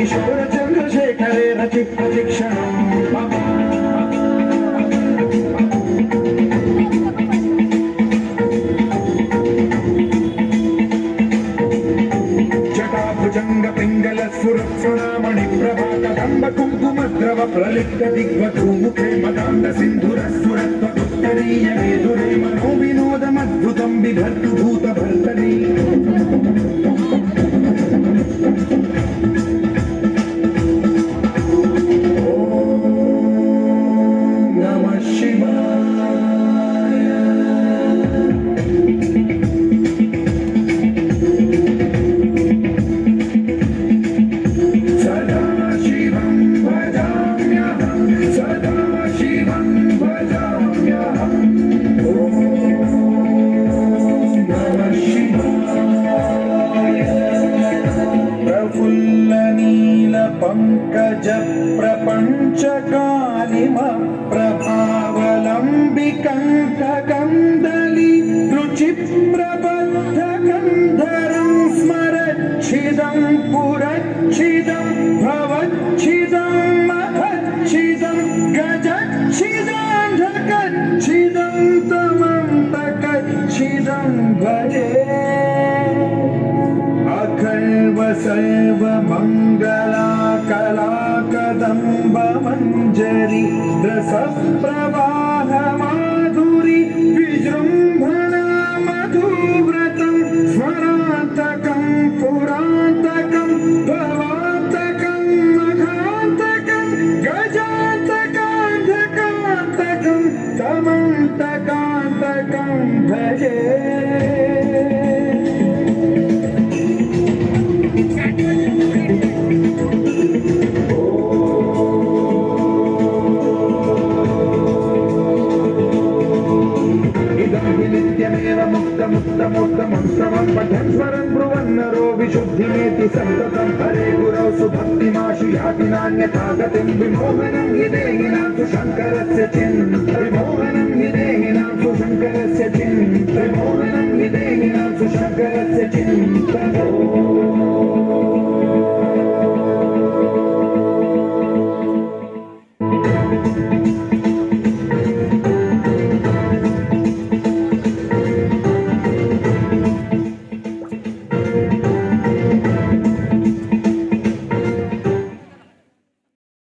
किशोर चन्द्रशेखरे रचि प्रतिक्षणम् जटाभुजंग पिंगल सुरक्षणामणि प्रभा कदंब कुंकुमद्रव प्रलिप्त दिग्वधू मुखे मदांध सिंधुरस्फुरत्वदुत्तरीय मेधुरे मनो विनोदमद्भुतं बिभर्तु भूतभर्तरी पंकज प्रपंच कालिम प्रभावलंबि कंठकंदली रुचि प्रबद्ध कंधरं स्मरच्छिदं पुरच्छिदं भवच्छिदं मखच्छिदं गजच्छिदं ढकच्छिदं तमं तकच्छिदं भजे अखर्व सर्व मंगला कला कदंब मंजरी रस प्रवाह माधुरी विजृंभणा मधुव्रतं स्मरान्तकं पुरान्तकं भवान्तकं मघान्तकं गजान्तकान्तकान्तकं तमन्तकान्तकं भजे मुक्तमुत्तमं पठन् स्वरं ब्रुवन्नरो विशुद्धिमेति सन्ततं हरे गुरौ सुभक्तिमाशु याति नान्यथा गतिं विमोहनं हि देहिनां तु शङ्करस्य विमोहनं हि देहिनां तु शङ्करस्य विमोहनं हि देहिनां तु शङ्करस्य चिन्तनम्